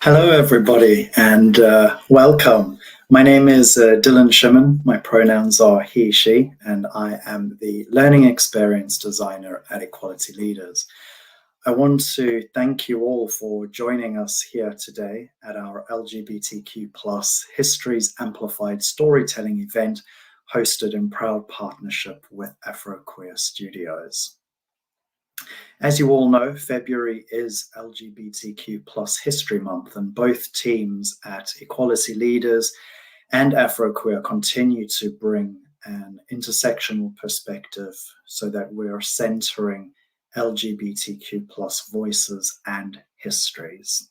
Hello, everybody, and welcome. My name is Dylan Shimon. My pronouns are he, she, and I am the Learning Experience Designer at Equality Leaders. I want to thank you all for joining us here today at our LGBTQ Histories Amplified storytelling event hosted in proud partnership with AfroQueer Studios. As you all know, February is LGBTQ History Month, and both teams at Equality Leaders and AfroQueer continue to bring an intersectional perspective so that we're centering LGBTQ voices and histories.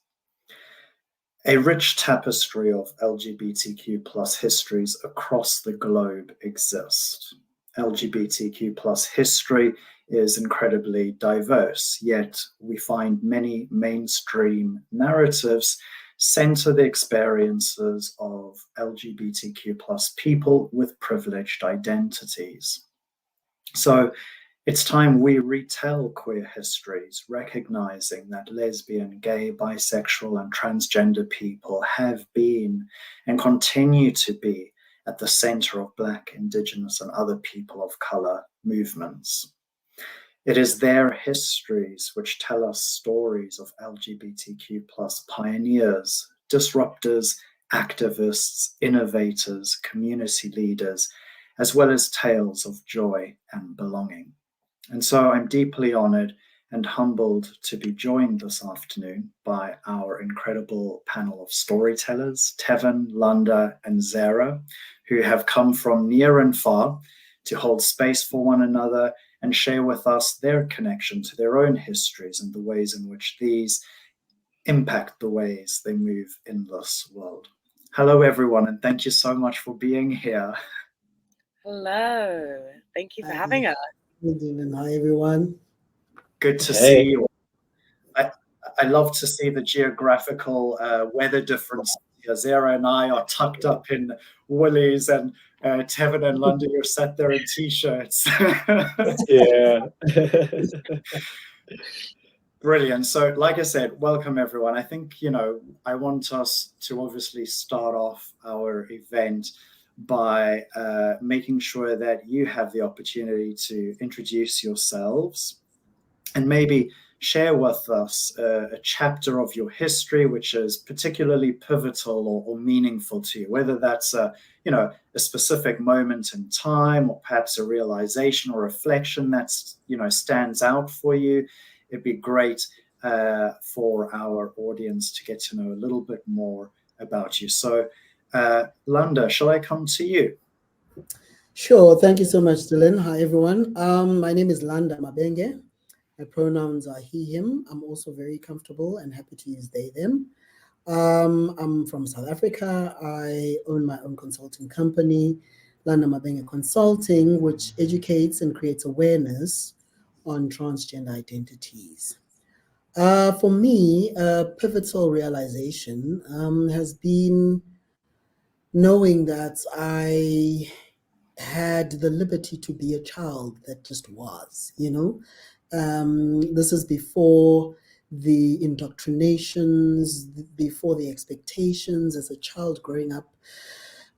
A rich tapestry of LGBTQ histories across the globe exists. LGBTQ history is incredibly diverse, yet we find many mainstream narratives center the experiences of LGBTQ people with privileged identities. So it's time we retell queer histories, recognizing that lesbian, gay, bisexual, and transgender people have been and continue to be at the center of Black, Indigenous, and other people of color movements. It is their histories which tell us stories of LGBTQ pioneers, disruptors, activists, innovators, community leaders, as well as tales of joy and belonging. And so I'm deeply honored and humbled to be joined this afternoon by our incredible panel of storytellers, Tevin, Landa, and Zara, who have come from near and far to hold space for one another and share with us their connection to their own histories and the ways in which these impact the ways they move in this world. Hello, everyone, and thank you so much for being here. Hello. Thank you for having us. Hi, everyone. Good to see you. I love to see the geographical weather difference. Zara and I are tucked up in woolies, and Tevin and London, you're sat there in t-shirts. Yeah. Brilliant. So like I said, welcome everyone. I think, I want us to obviously start off our event by making sure that you have the opportunity to introduce yourselves and maybe share with us a chapter of your history which is particularly pivotal or meaningful to you, whether that's a specific moment in time or perhaps a realization or reflection that's, stands out for you. It'd be great for our audience to get to know a little bit more about you. So, Landa, shall I come to you? Sure. Thank you so much, Dylan. Hi, everyone. My name is Landa Mabenge. My pronouns are he, him. I'm also very comfortable and happy to use they, them. I'm from South Africa. I own my own consulting company, Landa Mabenge Consulting, which educates and creates awareness on transgender identities. For me, a pivotal realization has been knowing that I had the liberty to be a child that just was, This is before the indoctrinations, before the expectations as a child growing up.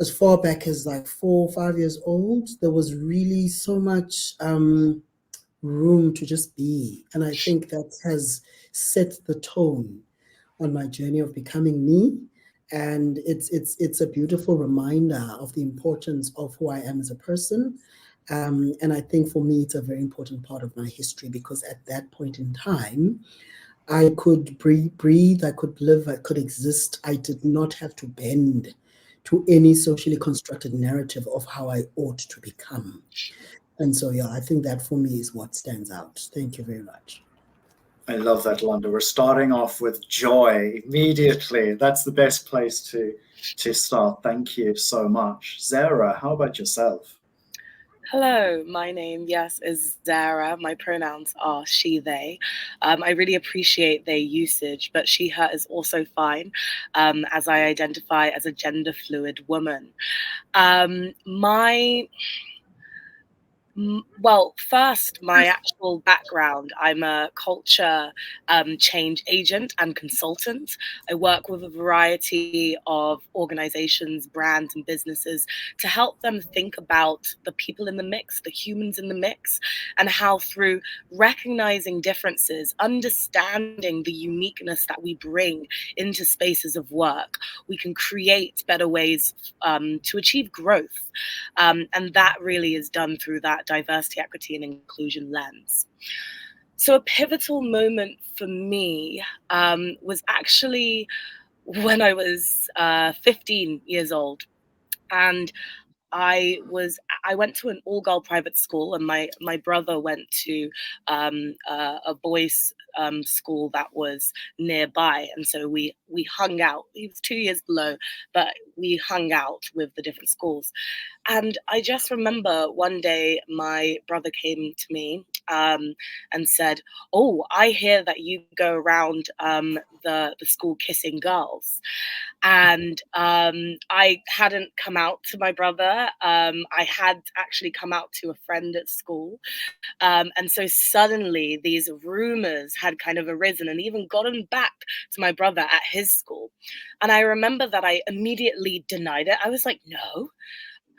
As far back as like 4 or 5 years old, there was really so much room to just be. And I think that has set the tone on my journey of becoming me. And it's a beautiful reminder of the importance of who I am as a person. And I think for me, it's a very important part of my history, because at that point in time, I could breathe, I could live, I could exist. I did not have to bend to any socially constructed narrative of how I ought to become. And so, I think that for me is what stands out. Thank you very much. I love that, Landa. We're starting off with joy immediately. That's the best place to start. Thank you so much. Zara, how about yourself? Hello, my name, is Zara. My pronouns are she, they. I really appreciate their usage, but she, her is also fine, as I identify as a gender fluid woman. Well, first, my actual background. I'm a culture change agent and consultant. I work with a variety of organizations, brands, and businesses to help them think about the people in the mix, the humans in the mix, and how through recognizing differences, understanding the uniqueness that we bring into spaces of work, we can create better ways to achieve growth. And that really is done through that diversity, equity, and inclusion lens. So a pivotal moment for me was actually when I was 15 years old. And I went to an all-girl private school, and my brother went to a boys' school that was nearby, and so we hung out. He was 2 years below, but we hung out with the different schools. And I just remember one day my brother came to me and said, "Oh, I hear that you go around the school kissing girls." And I hadn't come out to my brother. I had actually come out to a friend at school. And so suddenly these rumors had kind of arisen and even gotten back to my brother at his school. And I remember that I immediately denied it. I was like, "No,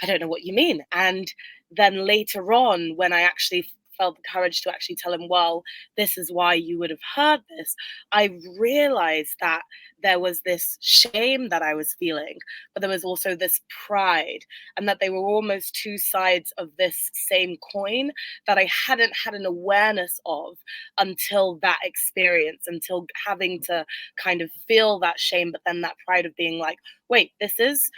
I don't know what you mean." And then later on, when I actually felt the courage to actually tell him, "Well, this is why you would have heard this," I realized that there was this shame that I was feeling, but there was also this pride, and that they were almost two sides of this same coin that I hadn't had an awareness of until that experience, until having to kind of feel that shame, but then that pride of being like, wait, this is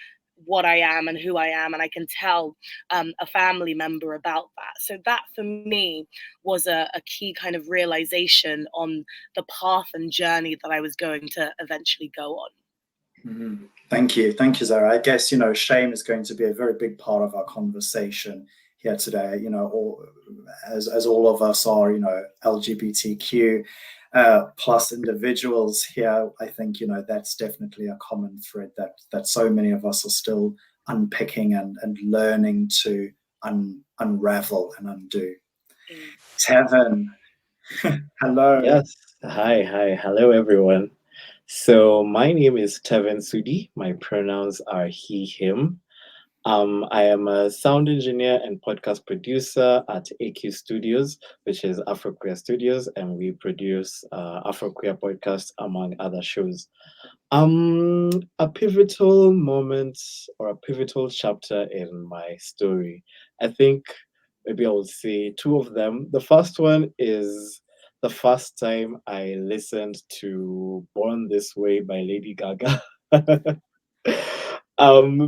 what I am and who I am, and I can tell a family member about that. So that for me was a key kind of realization on the path and journey that I was going to eventually go on. Mm-hmm. Thank you, Zara. I guess shame is going to be a very big part of our conversation here today. As all of us are, LGBTQ plus individuals here, I think that's definitely a common thread that so many of us are still unpicking and learning to unravel and undo. Tevin, hello. Yes. Hi. Hello, everyone. So my name is Tevin Sudi. My pronouns are he, him. I am a sound engineer and podcast producer at AQ Studios, which is AfroQueer Studios, and we produce AfroQueer podcasts, among other shows. A pivotal moment or a pivotal chapter in my story. I think maybe I would say two of them. The first one is the first time I listened to Born This Way by Lady Gaga.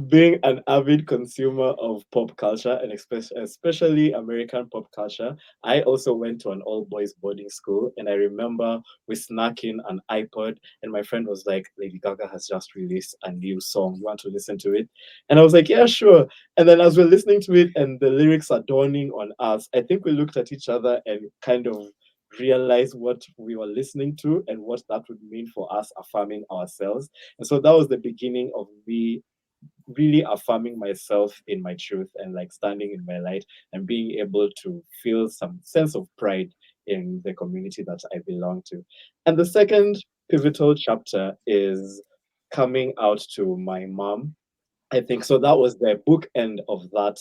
Being an avid consumer of pop culture and especially American pop culture, I also went to an all-boys boarding school, and I remember we snuck in an iPod, and my friend was like, "Lady Gaga has just released a new song. You want to listen to it?" And I was like, "Yeah, sure." And then as we're listening to it and the lyrics are dawning on us, I think we looked at each other and kind of realized what we were listening to and what that would mean for us affirming ourselves. And so that was the beginning of me really affirming myself in my truth and like standing in my light and being able to feel some sense of pride in the community that I belong to. And the second pivotal chapter is coming out to my mom. I think so. That was the book end of that.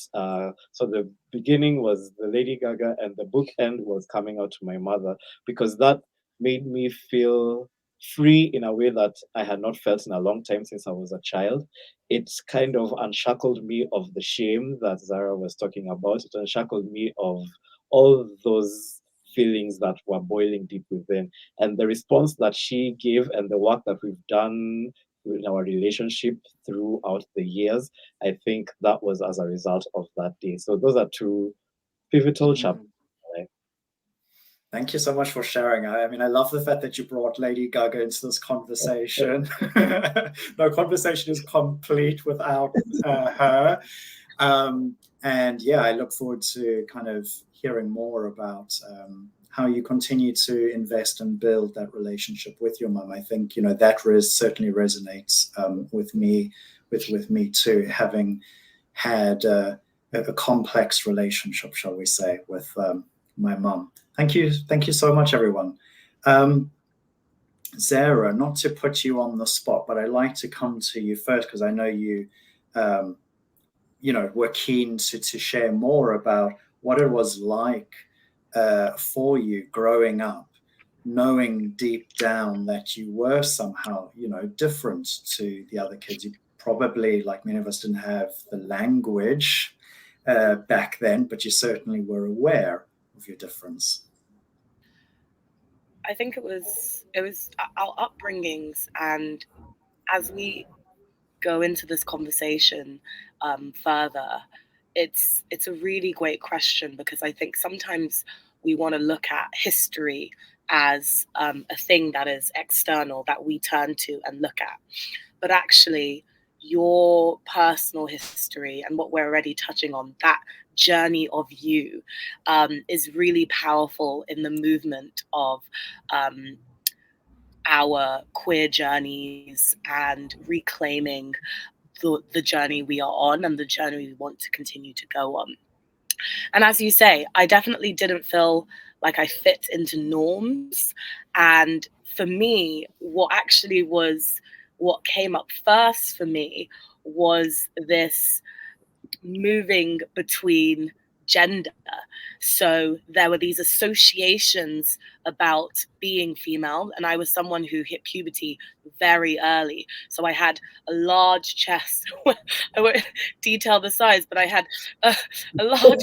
So the beginning was the Lady Gaga, and the book end was coming out to my mother, because that made me feel free in a way that I had not felt in a long time since I was a child. It kind of unshackled me of the shame that Zara was talking about. It unshackled me of all those feelings that were boiling deep within. And the response that she gave and the work that we've done in our relationship throughout the years, I think that was as a result of that day. So those are two pivotal chapters. Thank you so much for sharing. I mean, I love the fact that you brought Lady Gaga into this conversation. No conversation is complete without her. And yeah, I look forward to kind of hearing more about how you continue to invest and build that relationship with your mum. I think that certainly resonates with me too, having had a complex relationship, shall we say, with my mum. Thank you so much, everyone. Zara, not to put you on the spot, but I'd like to come to you first because I know you, were keen to share more about what it was like for you growing up, knowing deep down that you were somehow, different to the other kids. You probably, like many of us, didn't have the language back then, but you certainly were aware of your difference. I think it was our upbringings, and as we go into this conversation further, it's a really great question, because I think sometimes we want to look at history as a thing that is external that we turn to and look at, but actually your personal history and what we're already touching on, that journey of you, is really powerful in the movement of our queer journeys and reclaiming the journey we are on and the journey we want to continue to go on. And as you say, I definitely didn't feel like I fit into norms. And for me, what came up first for me was this moving between gender. So there were these associations about being female, and I was someone who hit puberty very early. So I had a large chest. I won't detail the size, but I had a large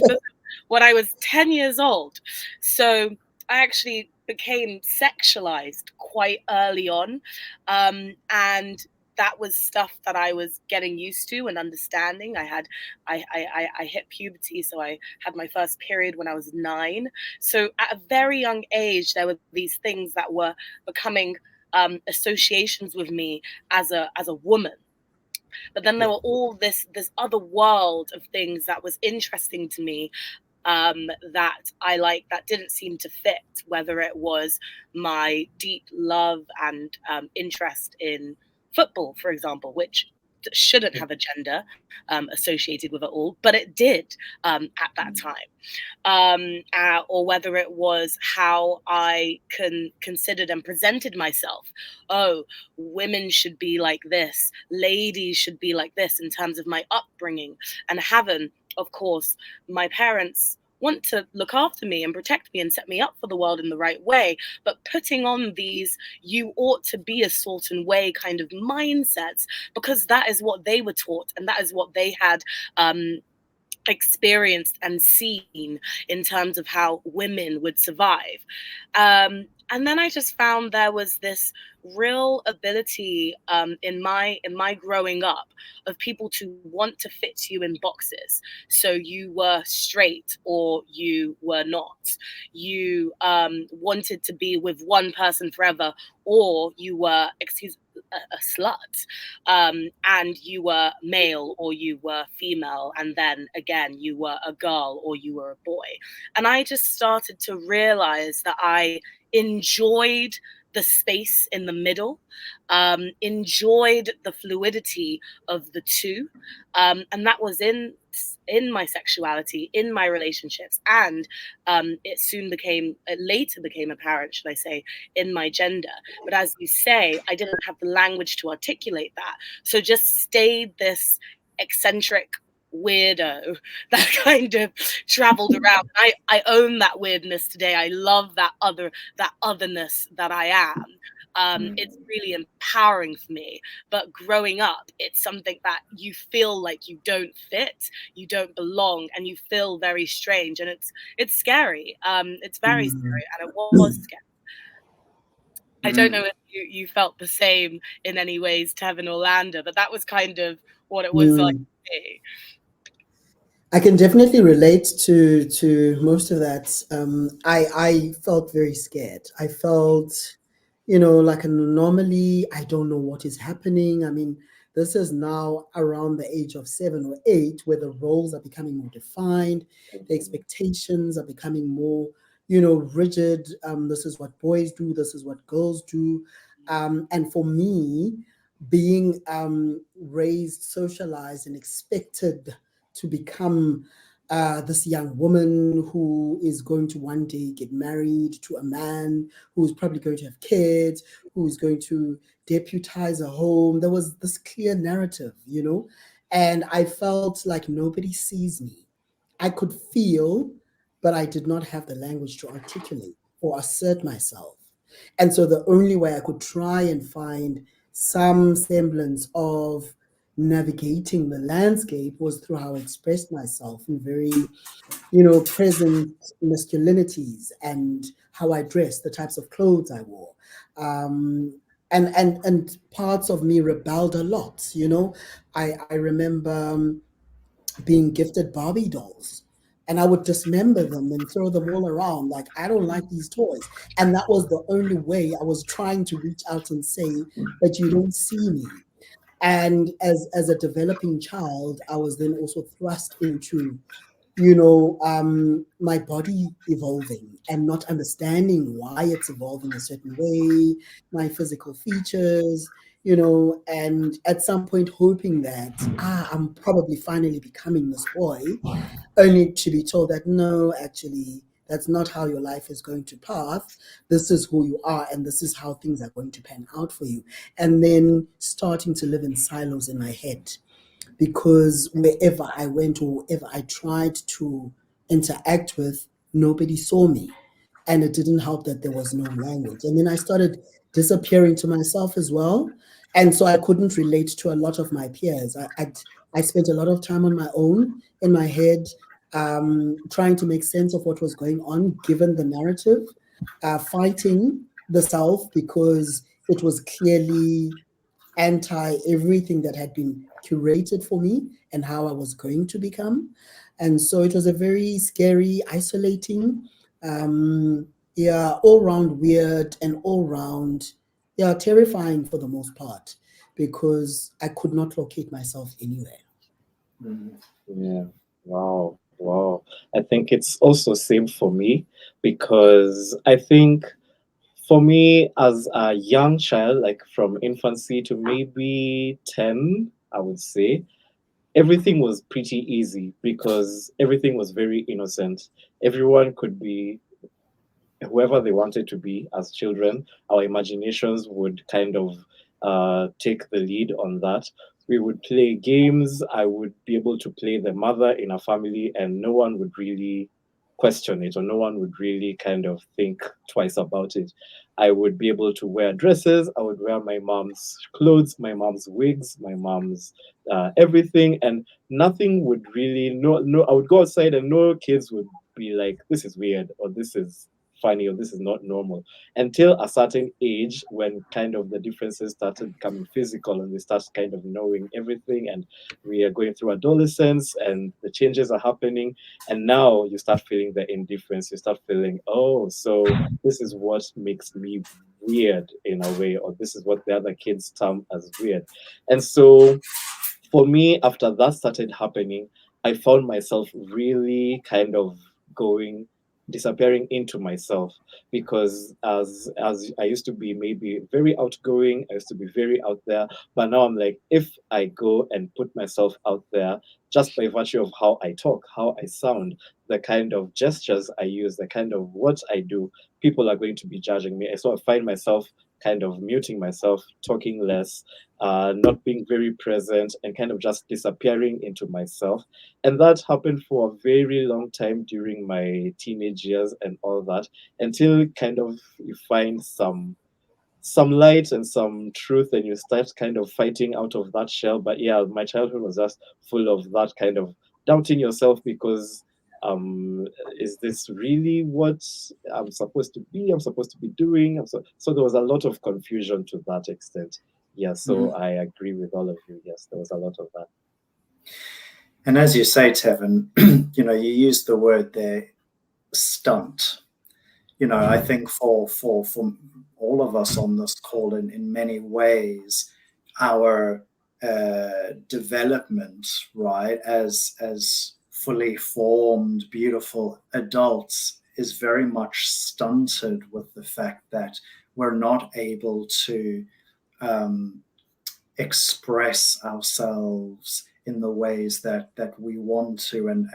when I was 10 years old. So I actually became sexualized quite early on, and that was stuff that I was getting used to and understanding. I hit puberty, so I had my first period when I was 9. So at a very young age, there were these things that were becoming associations with me as a woman. But then there were all this other world of things that was interesting to me, that I like, that didn't seem to fit, whether it was my deep love and interest in football, for example, which shouldn't have a gender associated with it all, but it did at that time. Or whether it was how I considered and presented myself. Oh, women should be like this, ladies should be like this, in terms of my upbringing. And having, of course, my parents want to look after me and protect me and set me up for the world in the right way, but putting on these you ought to be a certain way kind of mindsets, because that is what they were taught and that is what they had experienced and seen in terms of how women would survive. And then I just found there was this real ability in my growing up of people to want to fit you in boxes. So you were straight or you were not. You wanted to be with one person forever, or you were, a slut, and you were male or you were female, and then again you were a girl or you were a boy. And I just started to realize that I enjoyed the space in the middle, enjoyed the fluidity of the two, and that was in my sexuality, in my relationships, and it later became apparent, should I say, in my gender. But as you say, I didn't have the language to articulate that, so just stayed this eccentric weirdo that kind of traveled around. I own that weirdness today. I love that otherness that I am. It's really empowering for me. But growing up, it's something that you feel like you don't fit, you don't belong, and you feel very strange, and it's scary. It's very scary, and it was scary. I don't know if you felt the same in any ways, Tevin or Landa, but that was kind of what it was like for me. I can definitely relate to most of that. I felt very scared. I felt, like normally I don't know what is happening. I mean, this is now around the age of 7 or 8, where the roles are becoming more defined, the expectations are becoming more, rigid. This is what boys do, this is what girls do. And for me, being raised, socialized, and expected to become this young woman who is going to one day get married to a man who's probably going to have kids, who's going to deputize a home. There was this clear narrative, and I felt like nobody sees me. I could feel, but I did not have the language to articulate or assert myself. And so the only way I could try and find some semblance of navigating the landscape was through how I expressed myself in very, present masculinities, and how I dressed, the types of clothes I wore. And parts of me rebelled a lot. I remember being gifted Barbie dolls, and I would dismember them and throw them all around like, I don't like these toys. And that was the only way I was trying to reach out and say, but you don't see me. And as a developing child, I was then also thrust into my body evolving and not understanding why it's evolving a certain way, my physical features, and at some point hoping that, I'm probably finally becoming this boy, only to be told that, no, actually, that's not how your life is going to path. This is who you are, and this is how things are going to pan out for you. And then starting to live in silos in my head, because wherever I went or whoever I tried to interact with, nobody saw me. And it didn't help that there was no language. And then I started disappearing to myself as well. And so I couldn't relate to a lot of my peers. I spent a lot of time on my own, in my head, trying to make sense of what was going on, given the narrative, fighting the self because it was clearly anti everything that had been curated for me and how I was going to become. And so it was a very scary, isolating, all round weird and all round, terrifying for the most part, because I could not locate myself anywhere. Yeah. Wow. Wow. I think it's also same for me, because I think for me as a young child, like from infancy to maybe 10, I would say, everything was pretty easy because everything was very innocent. Everyone could be whoever they wanted to be as children. Our imaginations would kind of take the lead on that. We would play games. I would be able to play the mother in a family, and no one would really question it, or no one would really kind of think twice about it. I would be able to wear dresses. I would wear my mom's clothes, my mom's wigs, my mom's everything, and nothing would really, no. I would go outside and no kids would be like, this is weird, or this is funny, or this is not normal, until a certain age when kind of the differences started becoming physical and we start kind of knowing everything, and we are going through adolescence and the changes are happening, and now you start feeling the indifference. You start feeling, oh, so this is what makes me weird in a way, or this is what the other kids term as weird. And so for me, after that started happening, I found myself really kind of going disappearing into myself, because as I used to be maybe very outgoing, I used to be very out there, but now I'm like, if I go and put myself out there, just by virtue of how I talk, how I sound, the kind of gestures I use, the kind of what I do, people are going to be judging me. So I find myself kind of muting myself, talking less, not being very present, and kind of just disappearing into myself. And that happened for a very long time during my teenage years and all that, until kind of you find some light and some truth, and you start kind of fighting out of that shell. But yeah, my childhood was just full of that kind of doubting yourself, because is this really what I'm supposed to be? I'm supposed to be doing? So there was a lot of confusion to that extent. Yeah, so I agree with all of you. Yes, there was a lot of that. And as you say, Tevin, you used the word there, stunt. I think for all of us on this call, in many ways, our development, right, as fully formed, beautiful adults, is very much stunted with the fact that we're not able to express ourselves in the ways that we want to and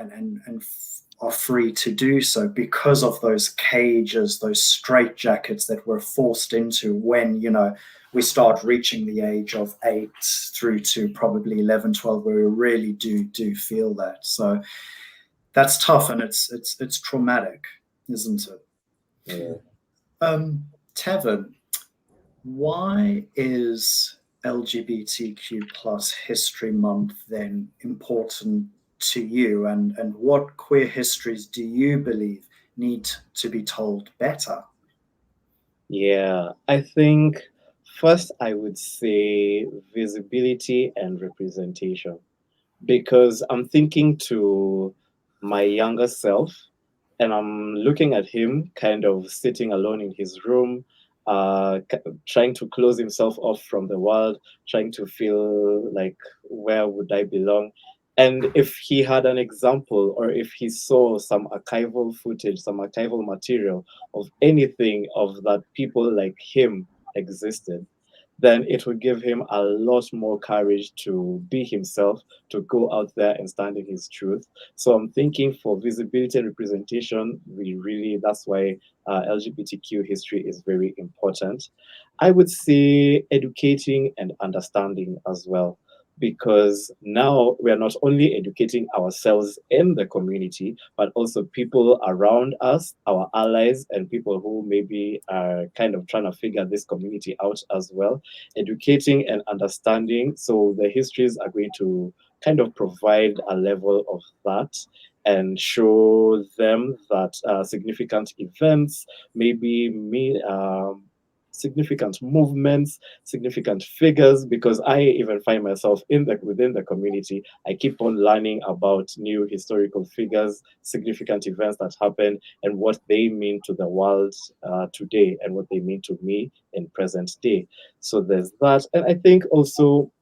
are free to do so because of those cages, those straitjackets that we're forced into when, we start reaching the age of 8 through to probably 11, 12, where we really do feel that. So that's tough, and it's traumatic, isn't it? Yeah. Tevin, why is LGBTQ plus History Month then important to you, and what queer histories do you believe need to be told better? Yeah, I think first I would say visibility and representation, because I'm thinking to my younger self and I'm looking at him kind of sitting alone in his room, trying to close himself off from the world, trying to feel like, where would I belong? And if he had an example, or if he saw some archival footage, some archival material of anything of that people like him existed, then it would give him a lot more courage to be himself, to go out there and stand in his truth. So I'm thinking for visibility and representation, that's why LGBTQ history is very important. I would say educating and understanding as well, because now we are not only educating ourselves in the community, but also people around us, our allies, and people who maybe are kind of trying to figure this community out as well. Educating and understanding. So the histories are going to kind of provide a level of that and show them that significant events, maybe significant movements, significant figures, because I even find myself within the community. I keep on learning about new historical figures, significant events that happen, and what they mean to the world today, and what they mean to me in present day. So there's that, and I think also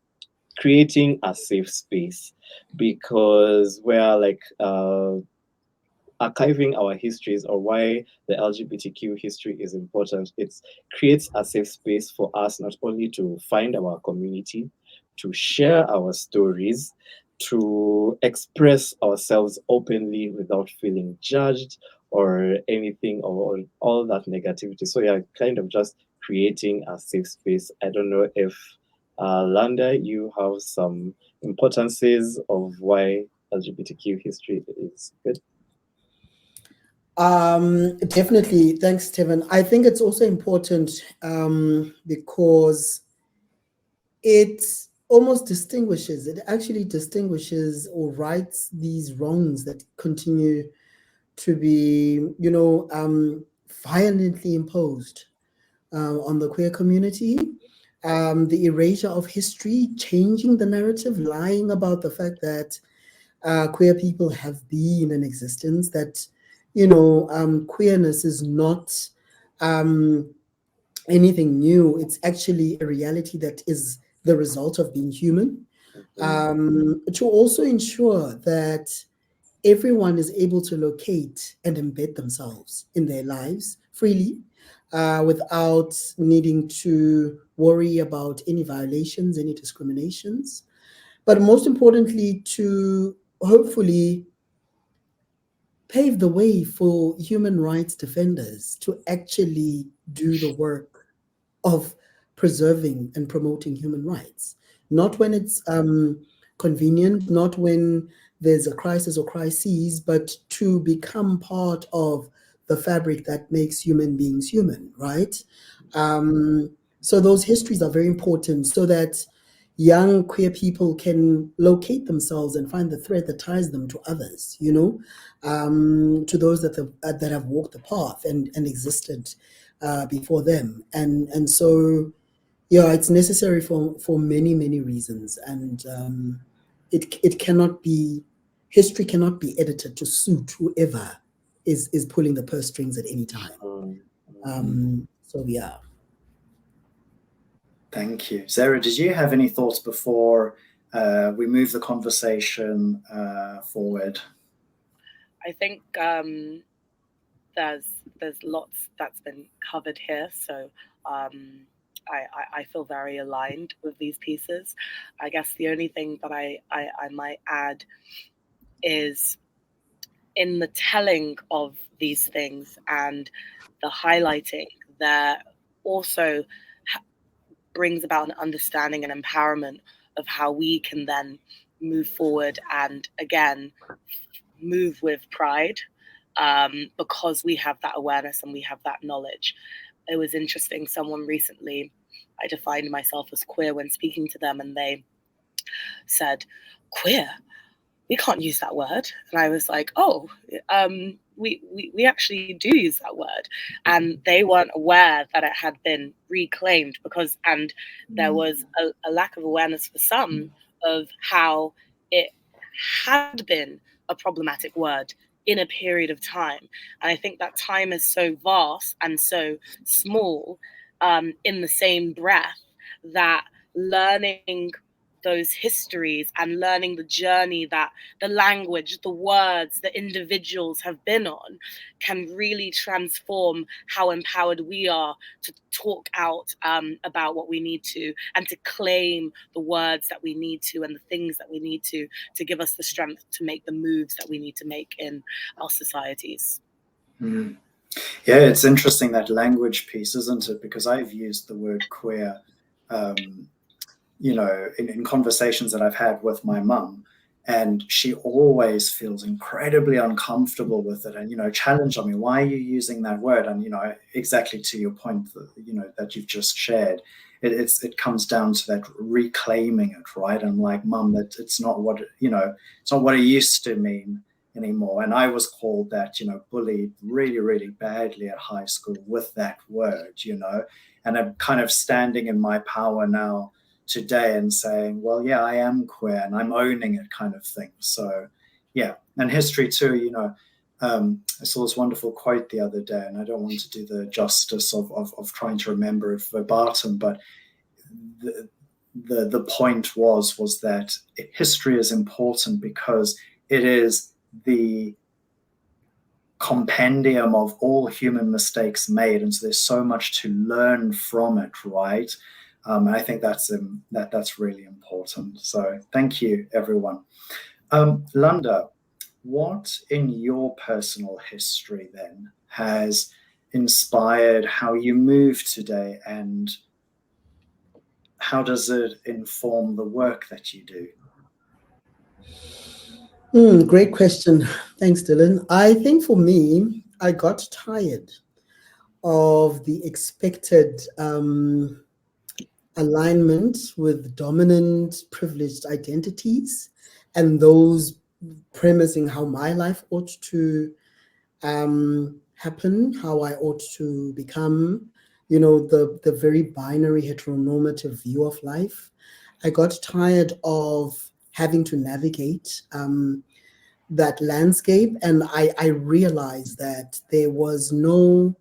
creating a safe space, because we're like archiving our histories, or why the LGBTQ history is important. It creates a safe space for us not only to find our community, to share our stories, to express ourselves openly without feeling judged or anything, or all that negativity. So yeah, kind of just creating a safe space. I don't know if Landa, you have some importances of why LGBTQ history is good. Definitely. Thanks, Steven. I think it's also important because it actually distinguishes or rights these wrongs that continue to be, violently imposed on the queer community. The erasure of history, changing the narrative, lying about the fact that queer people have been in existence, that, queerness is not anything new. It's actually a reality that is the result of being human. To also ensure that everyone is able to locate and embed themselves in their lives freely, without needing to worry about any violations, any discriminations. But most importantly, to hopefully pave the way for human rights defenders to actually do the work of preserving and promoting human rights. Not when it's convenient, not when there's a crisis or crises, but to become part of the fabric that makes human beings human, right? So those histories are very important, so that young queer people can locate themselves and find the thread that ties them to others, to those that have walked the path and existed before them. And so, yeah, it's necessary for many, many reasons. And history cannot be edited to suit whoever is pulling the purse strings at any time. So, yeah. Thank you. Zara, did you have any thoughts before we move the conversation forward? I think there's lots that's been covered here. So I feel very aligned with these pieces. I guess the only thing that I might add is in the telling of these things and the highlighting, there also brings about an understanding and empowerment of how we can then move forward and again move with pride, because we have that awareness and we have that knowledge. It was interesting, someone recently, I defined myself as queer when speaking to them, and they said, queer? We can't use that word. And I was like, oh, we actually do use that word. And they weren't aware that it had been reclaimed and there was a lack of awareness for some of how it had been a problematic word in a period of time. And I think that time is so vast and so small, in the same breath, that learning those histories and learning the journey that the language, the words, the individuals have been on can really transform how empowered we are to talk out about what we need to, and to claim the words that we need to and the things that we need to give us the strength to make the moves that we need to make in our societies. Mm. Yeah, it's interesting, that language piece, isn't it? Because I've used the word queer in conversations that I've had with my mum, and she always feels incredibly uncomfortable with it, and challenged on me, why are you using that word? And exactly to your point that you've just shared, it comes down to that reclaiming it, right? And like, mum, that it's not what it's not what it used to mean anymore. And I was called that, bullied really, really badly at high school with that word, and I'm kind of standing in my power now today and saying, well, yeah, I am queer and I'm owning it, kind of thing. So yeah. And history too, I saw this wonderful quote the other day, and I don't want to do the justice of trying to remember it verbatim, but the point was that history is important because it is the compendium of all human mistakes made, and so there's so much to learn from it, right? And I think that's really important. So thank you, everyone. Landa, what in your personal history then has inspired how you move today, and how does it inform the work that you do? Great question. Thanks, Dylan. I think for me, I got tired of the expected alignment with dominant privileged identities and those premising how my life ought to happen, how I ought to become, the very binary heteronormative view of life. I got tired of having to navigate that landscape, and I realized that there was no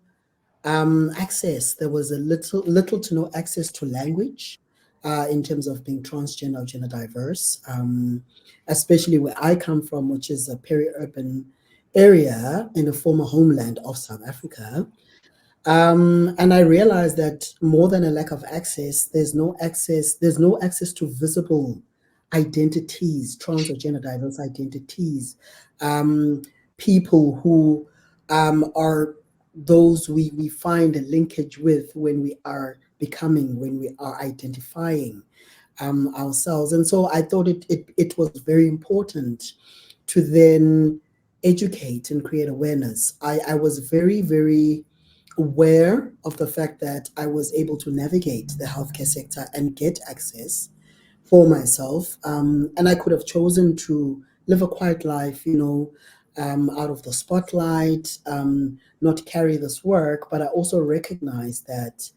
access. There was a little to no access to language in terms of being transgender or gender diverse, especially where I come from, which is a peri-urban area in a former homeland of South Africa. And I realized that more than a lack of access, there's no access to visible identities, trans or gender diverse identities, people who are those we find a linkage with when we are becoming, when we are identifying ourselves. And so I thought it was very important to then educate and create awareness. I was very, very aware of the fact that I was able to navigate the healthcare sector and get access for myself. And I could have chosen to live a quiet life, out of the spotlight, not carry this work. But I also recognize that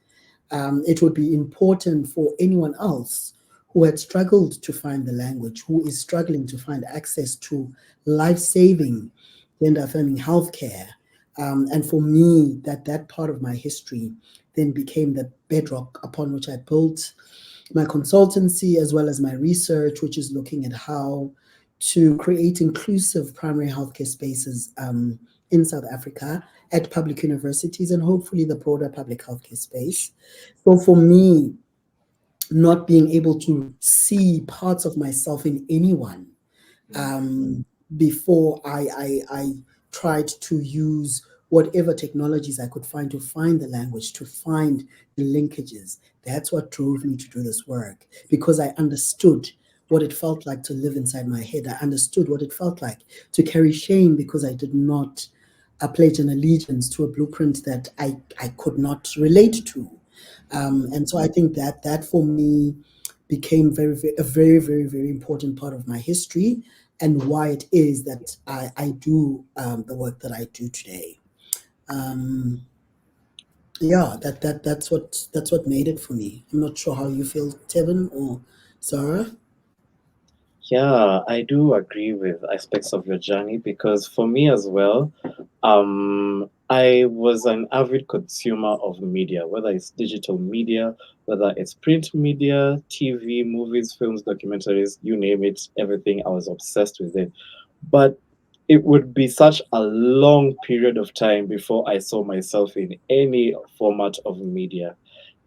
it would be important for anyone else who had struggled to find the language, who is struggling to find access to life-saving, gender-affirming healthcare. And for me, that part of my history then became the bedrock upon which I built my consultancy as well as my research, which is looking at how to create inclusive primary healthcare spaces in South Africa at public universities and hopefully the broader public healthcare space. So for me, not being able to see parts of myself in anyone before I tried to use whatever technologies I could find to find the language, to find the linkages. That's what drove me to do this work, because I understood what it felt like to live inside my head. I understood what it felt like to carry shame because I did not pledge an allegiance to a blueprint that I could not relate to. And so I think that for me became a very important part of my history and why it is that I do the work that I do today. Yeah, that's what made it for me. I'm not sure how you feel, Tevin or Sarah. Yeah, I do agree with aspects of your journey because for me as well, I was an avid consumer of media, whether it's digital media, whether it's print media, TV, movies, films, documentaries, you name it, everything. I was obsessed with it. But it would be such a long period of time before I saw myself in any format of media.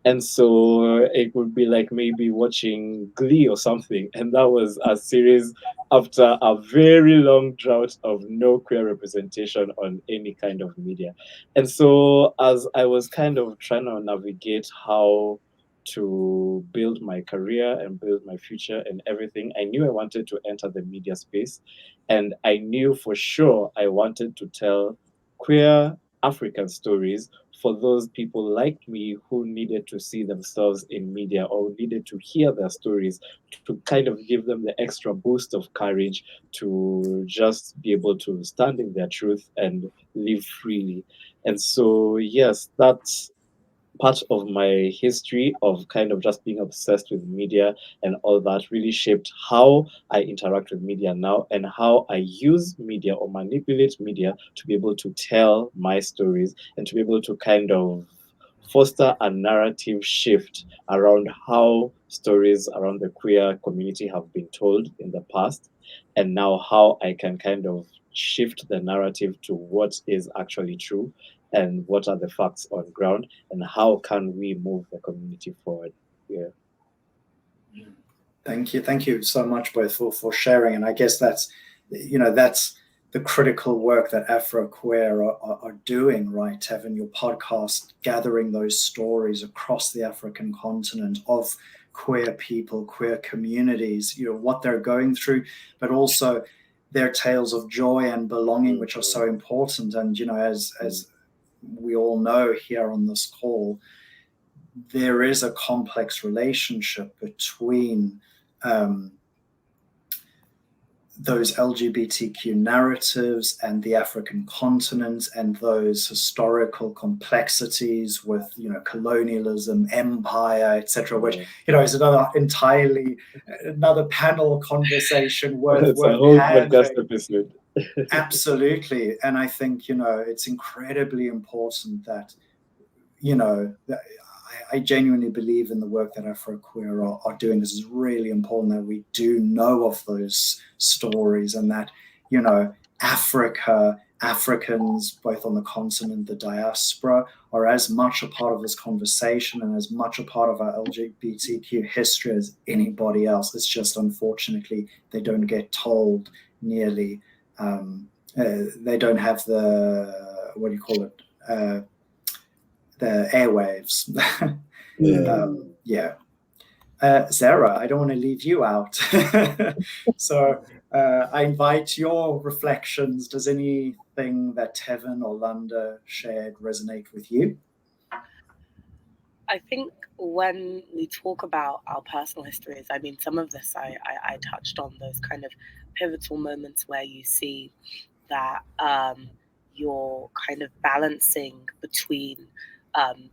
And so it would be like maybe watching Glee or something. And that was a series after a very long drought of no queer representation on any kind of media. And so as I was kind of trying to navigate how to build my career and build my future and everything, I knew I wanted to enter the media space. And I knew for sure I wanted to tell queer African stories for those people like me who needed to see themselves in media or needed to hear their stories to kind of give them the extra boost of courage to just be able to stand in their truth and live freely. And so, yes, that's part of my history of kind of just being obsessed with media and all that really shaped how I interact with media now and how I use media or manipulate media to be able to tell my stories and to be able to kind of foster a narrative shift around how stories around the queer community have been told in the past and now how I can kind of shift the narrative to what is actually true and what are the facts on ground and how can we move the community forward. Yeah. Thank you so much both for sharing. And I guess that's the critical work that AfroQueer are doing, right, Tevin? Your podcast gathering those stories across the African continent of queer people, queer communities, what they're going through, but also their tales of joy and belonging, which are so important. And as we all know here on this call, there is a complex relationship between those LGBTQ narratives and the African continent and those historical complexities with, colonialism, empire, etc., which, is another panel conversation worth a whole podcast having. episode. Absolutely. And I think, it's incredibly important that, I genuinely believe in the work that AfroQueer are doing. This is really important that we do know of those stories and that, Africans, both on the continent, the diaspora, are as much a part of this conversation and as much a part of our LGBTQ history as anybody else. It's just, unfortunately, they don't get told nearly. They don't have the, what do you call it? The airwaves. Sarah, I don't want to leave you out. So I invite your reflections. Does anything that Tevin or Landa shared resonate with you? I think when we talk about our personal histories, I mean, some of this I touched on, those kind of pivotal moments where you see that you're kind of balancing between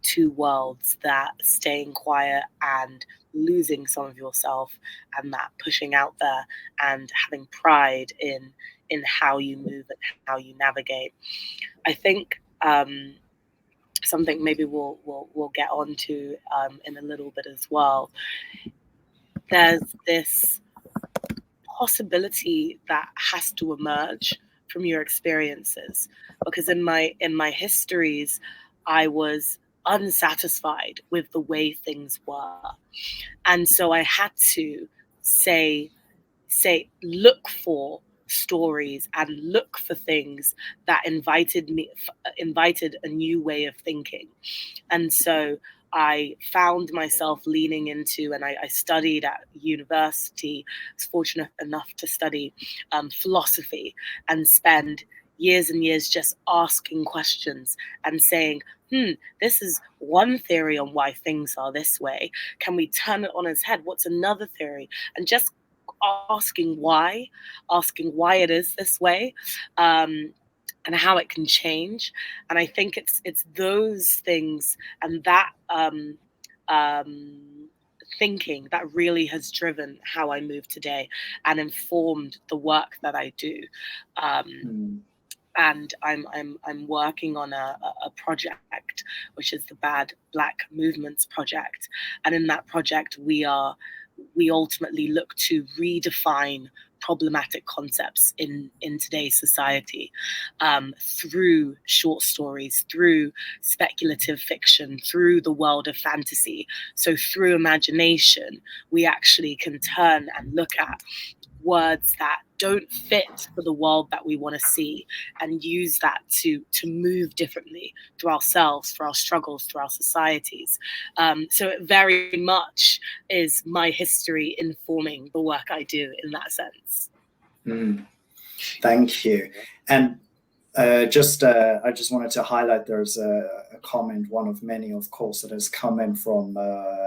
two worlds, that staying quiet and losing some of yourself, and that pushing out there and having pride in how you move and how you navigate. I think something maybe we'll get onto in a little bit as well. There's this possibility that has to emerge from your experiences. because in my histories, I was unsatisfied with the way things were. And so I had to say, look for stories and look for things that invited a new way of thinking. And so I found myself leaning into, and I studied at university. I was fortunate enough to study philosophy and spend years and years just asking questions and saying, this is one theory on why things are this way. Can we turn it on its head? What's another theory? And just asking why it is this way. And how it can change. And I think it's those things and that thinking that really has driven how I move today and informed the work that I do. And I'm working on a project, which is the Bad Black Movements Project. And in that project, we ultimately look to redefine problematic concepts in today's society through short stories, through speculative fiction, through the world of fantasy. So through imagination, we actually can turn and look at words that don't fit for the world that we want to see and use that to move differently through ourselves, through our struggles, through our societies. So it very much is my history informing the work I do in that sense. Thank you. And I just wanted to highlight there's a comment, one of many, of course, that has come in from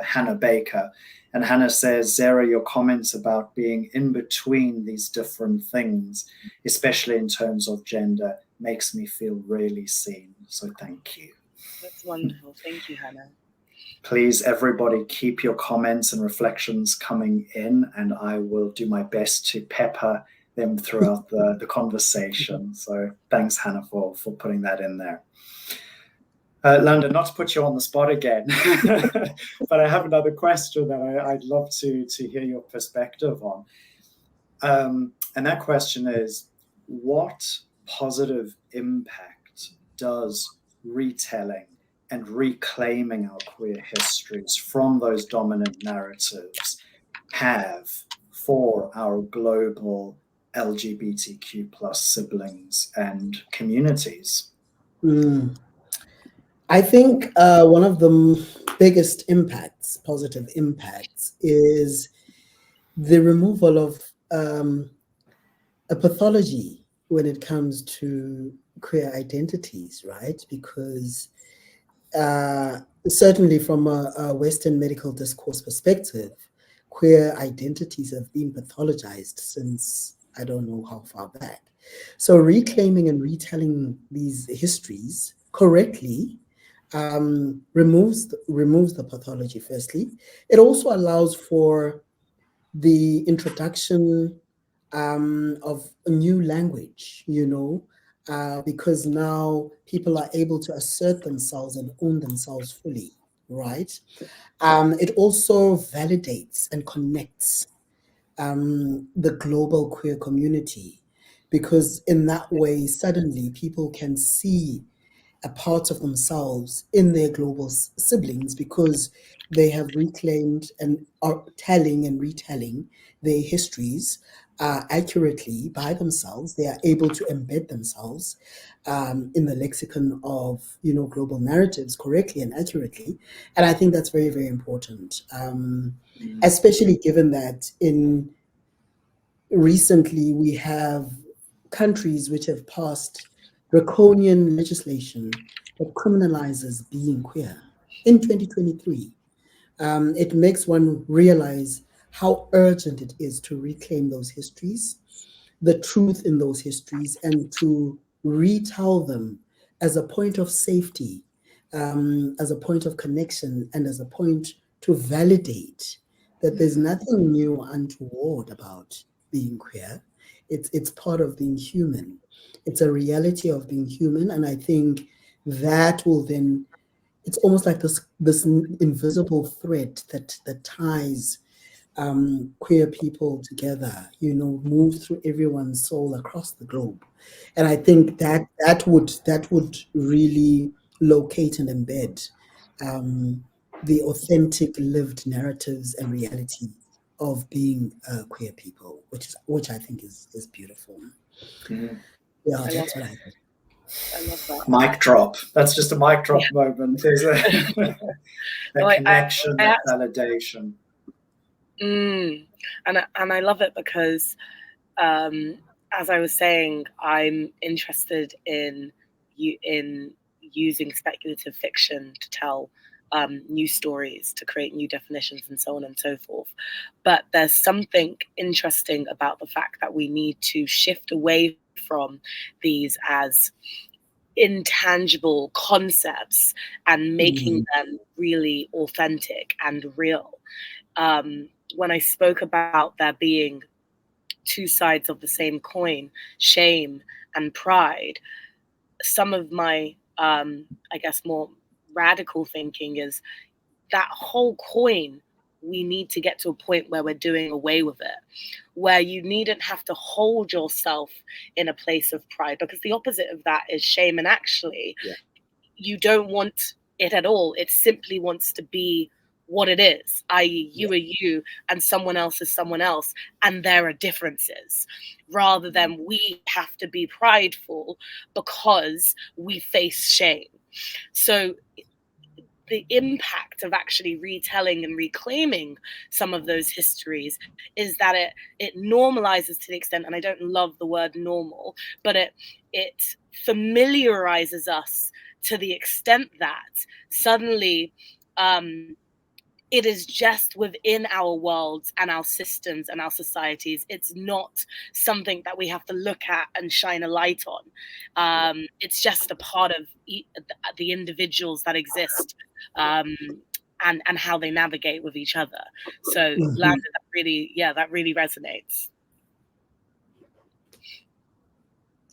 Hannah Baker. And Hannah says, Zara, your comments about being in between these different things, especially in terms of gender, makes me feel really seen. So thank you. That's wonderful. Thank you, Hannah. Please, everybody, keep your comments and reflections coming in, and I will do my best to pepper them throughout the conversation. So thanks, Hannah, for putting that in there. London, not to put you on the spot again, but I have another question that I'd love to hear your perspective on. And that question is, what positive impact does retelling and reclaiming our queer histories from those dominant narratives have for our global LGBTQ plus siblings and communities? I think one of the biggest impacts, positive impacts, is the removal of a pathology when it comes to queer identities, right? Because certainly from a Western medical discourse perspective, queer identities have been pathologized since I don't know how far back. So reclaiming and retelling these histories correctly removes the pathology, firstly. It also allows for the introduction of a new language, because now people are able to assert themselves and own themselves fully, right? It also validates and connects the global queer community, because in that way, suddenly people can see a part of themselves in their global siblings, because they have reclaimed and are telling and retelling their histories accurately by themselves. They are able to embed themselves in the lexicon of global narratives correctly and accurately. And I think that's very, very important, especially given that recently we have countries which have passed draconian legislation that criminalizes being queer in 2023. It makes one realize how urgent it is to reclaim those histories, the truth in those histories, and to retell them as a point of safety, as a point of connection, and as a point to validate that there's nothing new or untoward about being queer. It's part of being human. It's a reality of being human. And I think that will then, it's almost like this invisible thread that ties queer people together, move through everyone's soul across the globe. And I think that would really locate and embed the authentic lived narratives and reality of being queer people, which I think is beautiful. Mm. Yeah, that's what I think. I love that. Mic drop. That's just a mic drop moment. There's a connection, that validation. And I love it because, as I was saying, I'm interested in using speculative fiction to tell new stories, to create new definitions, and so on and so forth. But there's something interesting about the fact that we need to shift away from these as intangible concepts and making them really authentic and real. When I spoke about there being two sides of the same coin, shame and pride, some of my, I guess, more radical thinking is that whole coin, we need to get to a point where we're doing away with it, where you needn't have to hold yourself in a place of pride, because the opposite of that is shame. And actually, you don't want it at all. It simply wants to be what it is, i.e. you are you and someone else is someone else, and there are differences, rather than we have to be prideful because we face shame. So the impact of actually retelling and reclaiming some of those histories is that it normalizes to the extent, and I don't love the word normal, but it familiarizes us to the extent that suddenly it is just within our worlds and our systems and our societies. It's not something that we have to look at and shine a light on. It's just a part of the individuals that exist, and how they navigate with each other. So, Landa, that really resonates.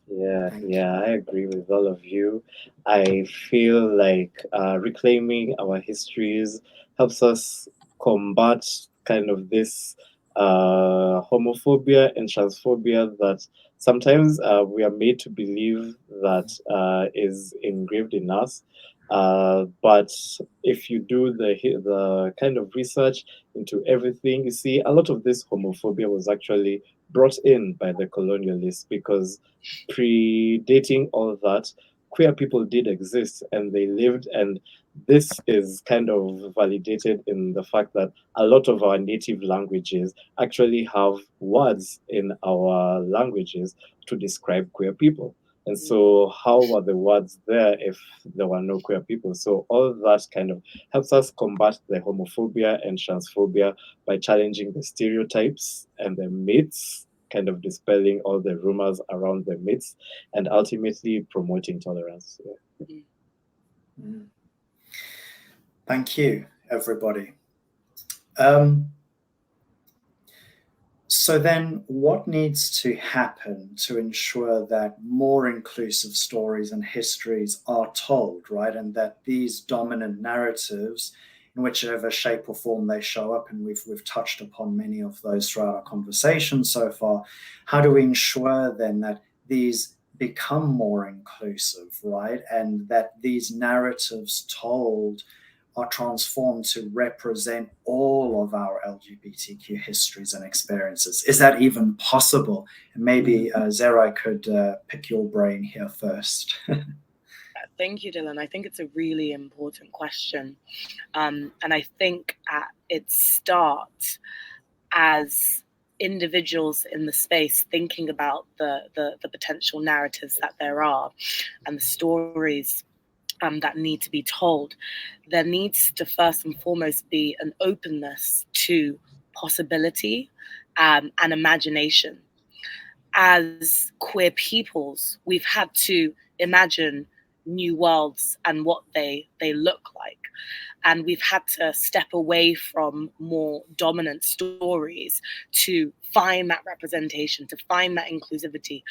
Yeah, I agree with all of you. I feel like reclaiming our histories helps us combat kind of this homophobia and transphobia that sometimes we are made to believe that is engraved in us. But if you do the kind of research into everything, you see a lot of this homophobia was actually brought in by the colonialists, because predating all of that, queer people did exist and they lived. And this is kind of validated in the fact that a lot of our native languages actually have words in our languages to describe queer people. And so, how are the words there if there were no queer people? So, all of that kind of helps us combat the homophobia and transphobia by challenging the stereotypes and the myths, kind of dispelling all the rumors around the myths, and ultimately promoting tolerance. Thank you, everybody. So then what needs to happen to ensure that more inclusive stories and histories are told, right? And that these dominant narratives, in whichever shape or form they show up, and we've touched upon many of those throughout our conversation so far, how do we ensure then that these become more inclusive, right? And that these narratives told are transformed to represent all of our LGBTQ histories and experiences. Is that even possible? And maybe Zara, I could pick your brain here first. Thank you, Dylan. I think it's a really important question. And I think it starts as individuals in the space thinking about the potential narratives that there are and the stories that need to be told. There needs to first and foremost be an openness to possibility and imagination. As queer peoples, we've had to imagine new worlds and what they look like. And we've had to step away from more dominant stories to find that representation, to find that inclusivity.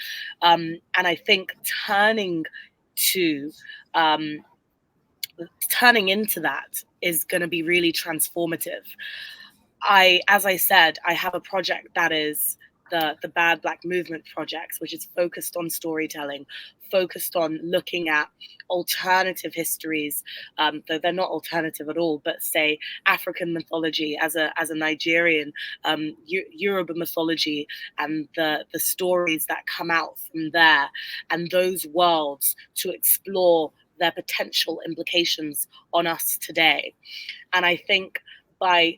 And I think turning into that is going to be really transformative. as I said, I have a project that is the Bad Black Movement projects, which is focused on storytelling, focused on looking at alternative histories, though they're not alternative at all, but say African mythology as a Nigerian, Yoruba mythology, and the stories that come out from there, and those worlds to explore their potential implications on us today. And I think by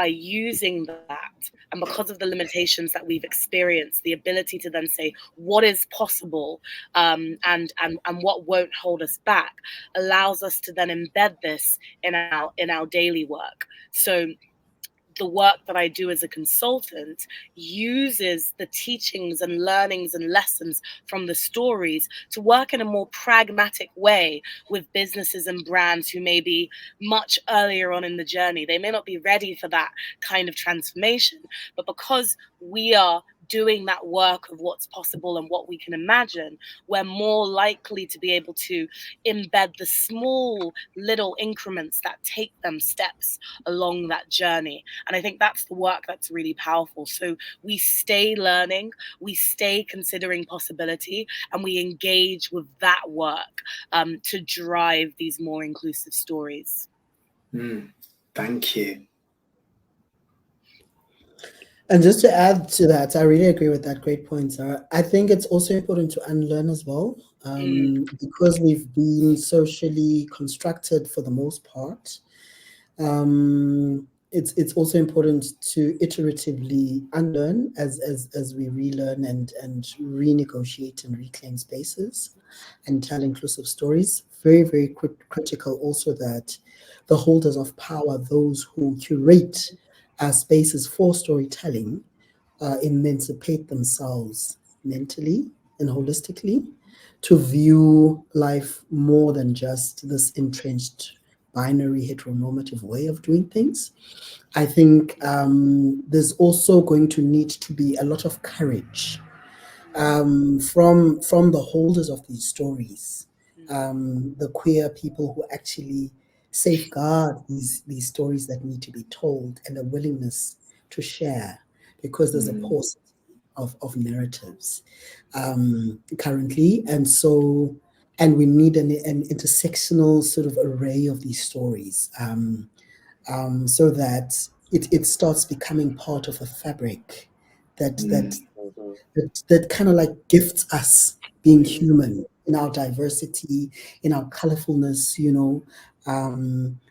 using that, and because of the limitations that we've experienced, the ability to then say what is possible, and what won't hold us back, allows us to then embed this in our daily work. So the work that I do as a consultant uses the teachings and learnings and lessons from the stories to work in a more pragmatic way with businesses and brands who may be much earlier on in the journey. They may not be ready for that kind of transformation, but because we are doing that work of what's possible and what we can imagine, we're more likely to be able to embed the small little increments that take them steps along that journey. And I think that's the work that's really powerful. So we stay learning, we stay considering possibility, and we engage with that work to drive these more inclusive stories. Thank you. And just to add to that, I really agree with that. Great point, Sarah. I think it's also important to unlearn as well, because we've been socially constructed for the most part. It's also important to iteratively unlearn as we relearn and renegotiate and reclaim spaces and tell inclusive stories. Very, very critical also that the holders of power, those who curate spaces for storytelling, emancipate themselves mentally and holistically to view life more than just this entrenched binary heteronormative way of doing things. I think there's also going to need to be a lot of courage from the holders of these stories, the queer people who actually safeguard these stories that need to be told, and a willingness to share, because there's a paucity of narratives currently, and we need an intersectional sort of array of these stories, so that it starts becoming part of a fabric that kind of like gifts us being human in our diversity, in our colorfulness,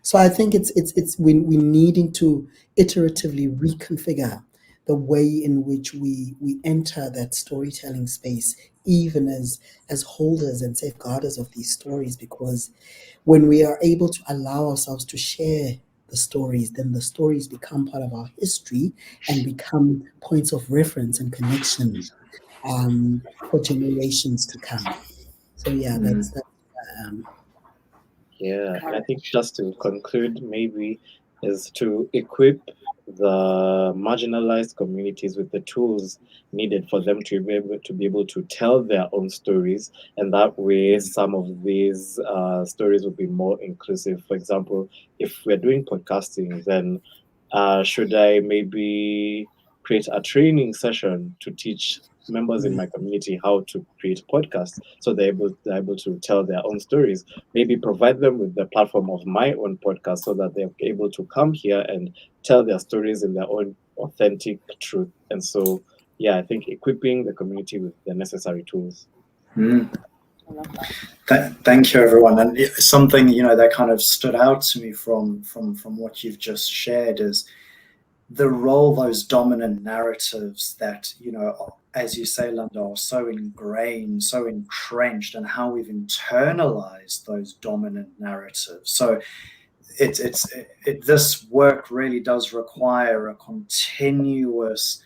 so I think it's we needing to iteratively reconfigure the way in which we enter that storytelling space, even as holders and safeguarders of these stories, because when we are able to allow ourselves to share the stories, then the stories become part of our history and become points of reference and connection for generations to come. So yeah, that's Yeah, and I think just to conclude, maybe is to equip the marginalized communities with the tools needed for them to be able to tell their own stories, and that way some of these stories will be more inclusive. For example, if we're doing podcasting, then should I maybe create a training session to teach members in my community how to create podcasts, so they're able to tell their own stories, maybe provide them with the platform of my own podcast so that they're able to come here and tell their stories in their own authentic truth. And so yeah, I think equipping the community with the necessary tools. Thank you, everyone. And something that kind of stood out to me from what you've just shared is the role those dominant narratives that, as you say, Linda, are so ingrained, so entrenched, and how we've internalized those dominant narratives. So this work really does require a continuous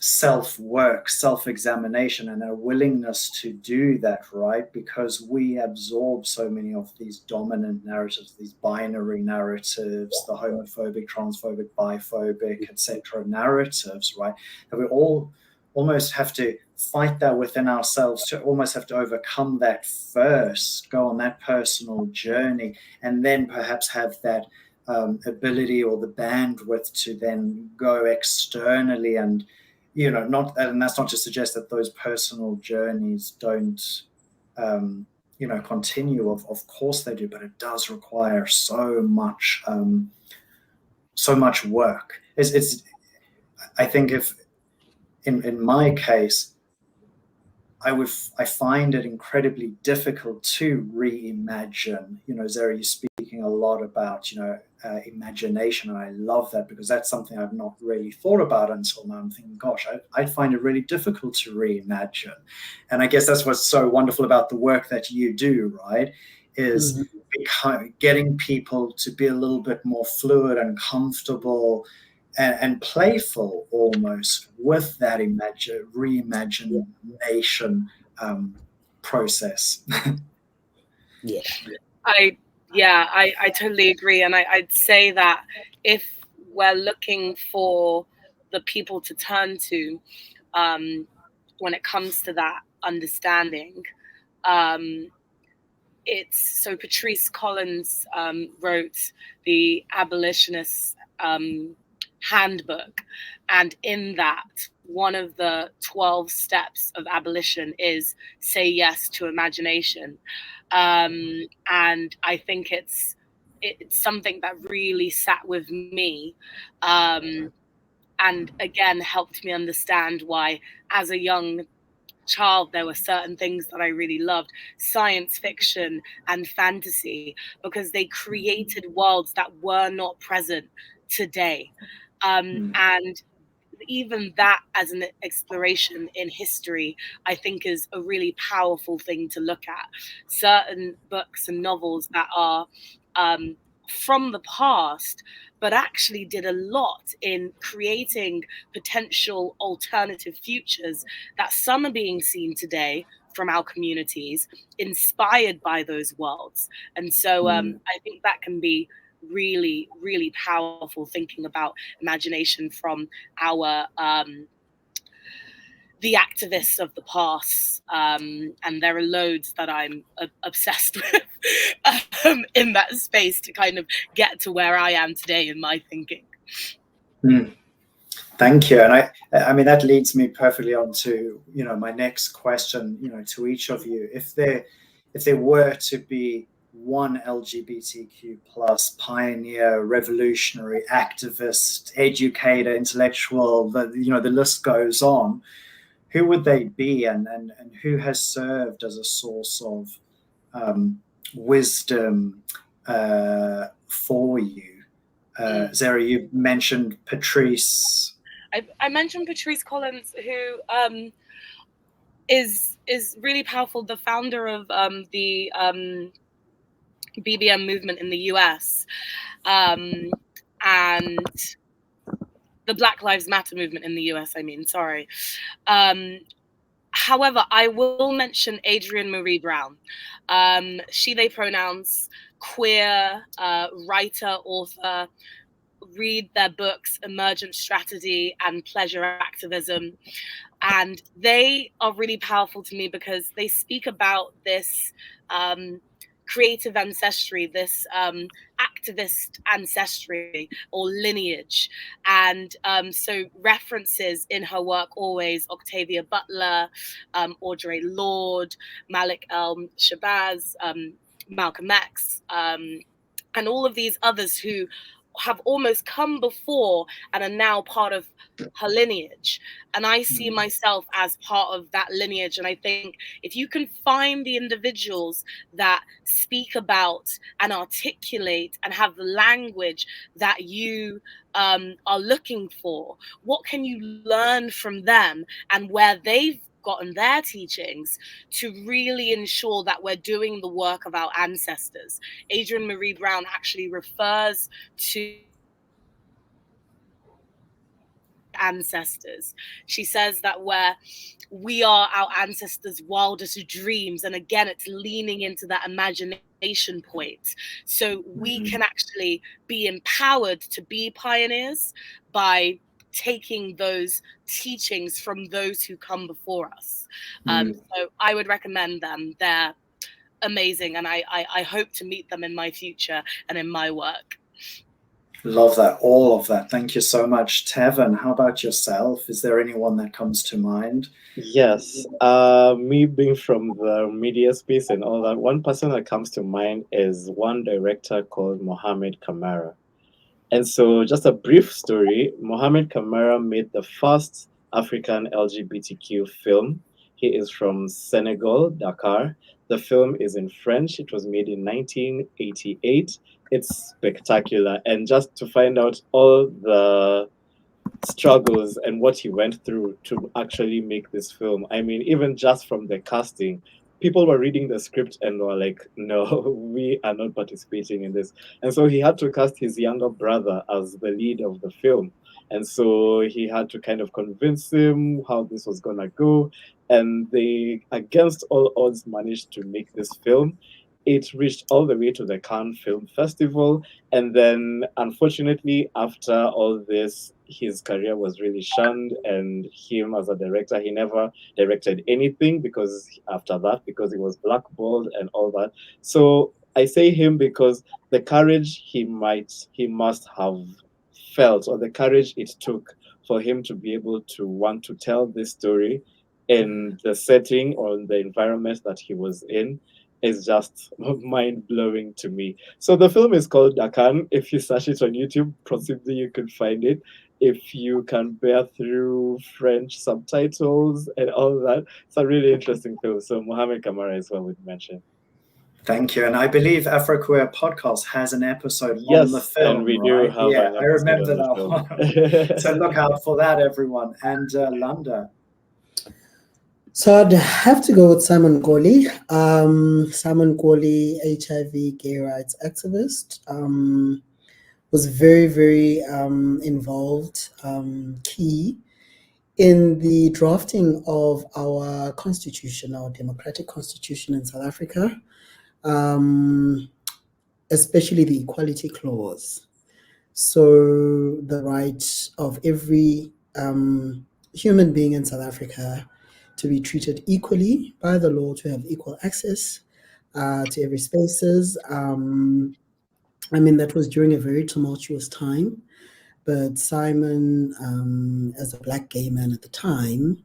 self-work, self-examination, and a willingness to do that, right? Because we absorb so many of these dominant narratives, these binary narratives, the homophobic, transphobic, biphobic, etc. narratives, right? That we all almost have to fight that within ourselves, to almost have to overcome that first, go on that personal journey, and then perhaps have that ability or the bandwidth to then go externally and, and that's not to suggest that those personal journeys don't, continue. Of course they do, but it does require so much work. I think if in my case, I find it incredibly difficult to reimagine. Zara, you're speaking a lot about, imagination, and I love that because that's something I've not really thought about until now. I'm thinking, gosh, I'd find it really difficult to reimagine. And I guess that's what's so wonderful about the work that you do, right? Is getting people to be a little bit more fluid and comfortable and playful almost with that reimagination process. I totally agree. And I'd say that if we're looking for the people to turn to when it comes to that understanding, it's so Patrice Collins wrote the Abolitionist handbook, and in that, one of the 12 steps of abolition is say yes to imagination. And I think it's something that really sat with me, and again helped me understand why, as a young child, there were certain things that I really loved, science fiction and fantasy, because they created worlds that were not present today. And even that as an exploration in history, I think is a really powerful thing to look at. Certain books and novels that are from the past, but actually did a lot in creating potential alternative futures that some are being seen today from our communities, inspired by those worlds. And so I think that can be really, really powerful, thinking about imagination from our the activists of the past, and there are loads that I'm obsessed with in that space to kind of get to where I am today in my thinking. Thank you. And I mean, that leads me perfectly on to, my next question, to each of you. If there were to be one LGBTQ plus pioneer, revolutionary, activist, educator, intellectual, the list goes on, who would they be, and who has served as a source of wisdom for you? Zara, you mentioned Patrice. I mentioned Patrice Collins, who is really powerful, the founder of the BBM movement in the US, and the Black Lives Matter movement in the US, sorry. However, I will mention Adrienne Maree Brown. She, they pronouns, queer, writer, author. Read their books, Emergent Strategy and Pleasure Activism. And they are really powerful to me because they speak about this creative ancestry, this activist ancestry or lineage. And so references in her work always Octavia Butler, Audre Lorde, Malik Shabazz, Malcolm X, and all of these others who have almost come before and are now part of her lineage. And I see myself as part of that lineage. And I think if you can find the individuals that speak about and articulate and have the language that you are looking for, what can you learn from them and where they've gotten their teachings to really ensure that we're doing the work of our ancestors. Adrienne Maree Brown actually refers to ancestors. She says that where we are our ancestors' wildest dreams, and again, it's leaning into that imagination point. So we can actually be empowered to be pioneers by taking those teachings from those who come before us. So I would recommend them. They're amazing, and I hope to meet them in my future and in my work. Love that, all of that. Thank you so much. Tevin, how about yourself? Is there anyone that comes to mind? Yes, me being from the media space and all that, one person that comes to mind is one director called Mohamed Kamara. And so, just a brief story, Mohamed Kamara made the first African LGBTQ film. He is from Senegal, Dakar. The film is in French. It was made in 1988. It's spectacular. And just to find out all the struggles and what he went through to actually make this film. I mean, even just from the casting, people were reading the script and were like, no, we are not participating in this. And so he had to cast his younger brother as the lead of the film. And so he had to kind of convince him how this was going to go. And they, against all odds, managed to make this film. It reached all the way to the Cannes Film Festival. And then, unfortunately, after all this, his career was really shunned, and him as a director, he never directed anything because after that, because he was blackballed and all that. So I say him because the courage he must have felt, or the courage it took for him to be able to want to tell this story in the setting or in the environment that he was in is just mind blowing to me. So the film is called Dakan. If you search it on YouTube, possibly you can find it. If you can bear through French subtitles and all that, it's a really interesting film. So Mohamed Kamara is what we'd mention. Thank you. And I believe AfroQueer Podcast has an episode on the Yes, and film, we do right? have Yeah, an I episode remember on the that one. So film. look out for that, everyone. And Landa. So I'd have to go with Simon Goli. Simon Goli, HIV gay rights activist, was very, very involved, key in the drafting of our constitution, our democratic constitution in South Africa, especially the equality clause. So the right of every human being in South Africa to be treated equally by the law, to have equal access to every spaces. I mean, that was during a very tumultuous time, but Simon, as a black gay man at the time,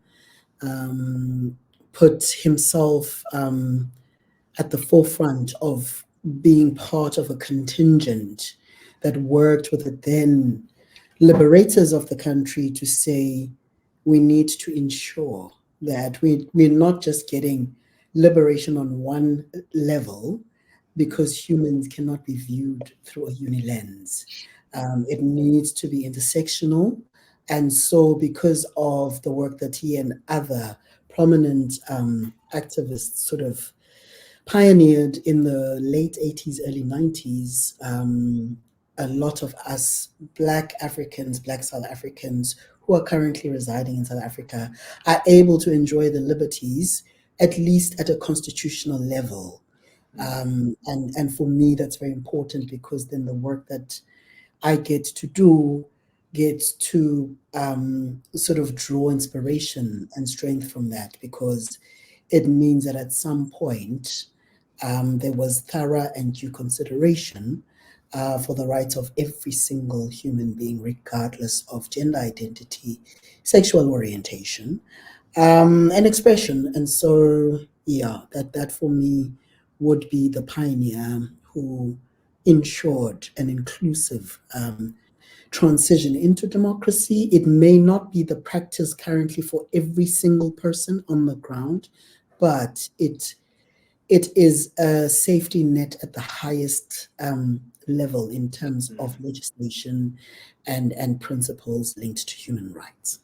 put himself at the forefront of being part of a contingent that worked with the then liberators of the country to say we need to ensure that we're not just getting liberation on one level, because humans cannot be viewed through a unilens. It needs to be intersectional. And so because of the work that he and other prominent activists sort of pioneered in the late 80s, early 90s, a lot of us Black Africans, Black South Africans who are currently residing in South Africa are able to enjoy the liberties, at least at a constitutional level. And for me, that's very important, because then the work that I get to do gets to sort of draw inspiration and strength from that, because it means that at some point there was thorough and due consideration for the rights of every single human being, regardless of gender identity, sexual orientation, and expression. And so, yeah, that for me would be the pioneer who ensured an inclusive transition into democracy. It may not be the practice currently for every single person on the ground, but it is a safety net at the highest level in terms of legislation and principles linked to human rights.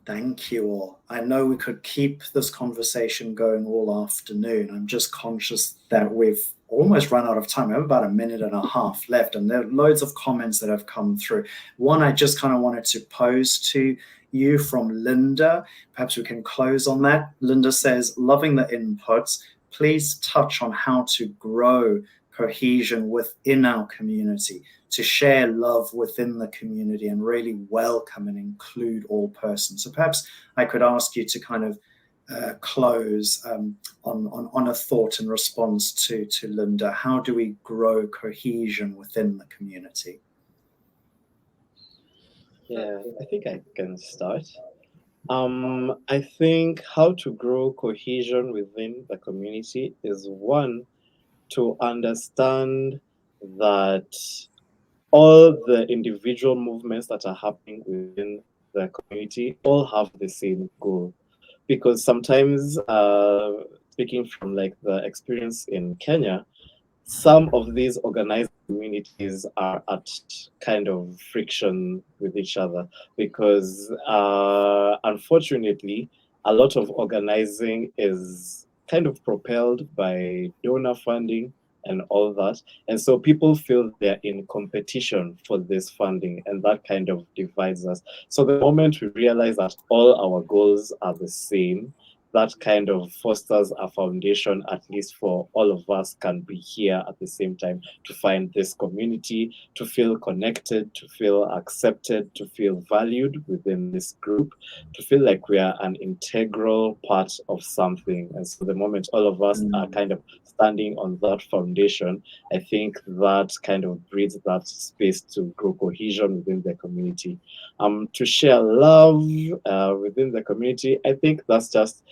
Thank you all. I know we could keep this conversation going all afternoon. I'm just conscious that we've almost run out of time. We have about a minute and a half left, and there are loads of comments that have come through. One I just kind of wanted to pose to you from Linda. Perhaps we can close on that. Linda says, loving the inputs. Please touch on how to grow cohesion within our community, to share love within the community and really welcome and include all persons. So perhaps I could ask you to kind of close on a thought in response to Linda. How do we grow cohesion within the community? Yeah, I think I can start. I think how to grow cohesion within the community is one, to understand that all the individual movements that are happening within the community all have the same goal. Because sometimes, speaking from like the experience in Kenya, some of these organized communities are at kind of friction with each other because unfortunately a lot of organizing is kind of propelled by donor funding and all that, and so people feel they're in competition for this funding, and that kind of divides us. So the moment we realize that all our goals are the same, that kind of fosters a foundation, at least for all of us can be here at the same time to find this community, to feel connected, to feel accepted, to feel valued within this group, to feel like we are an integral part of something. And so the moment all of us are kind of standing on that foundation, I think that kind of breeds that space to grow cohesion within the community. To share love within the community, I think that's just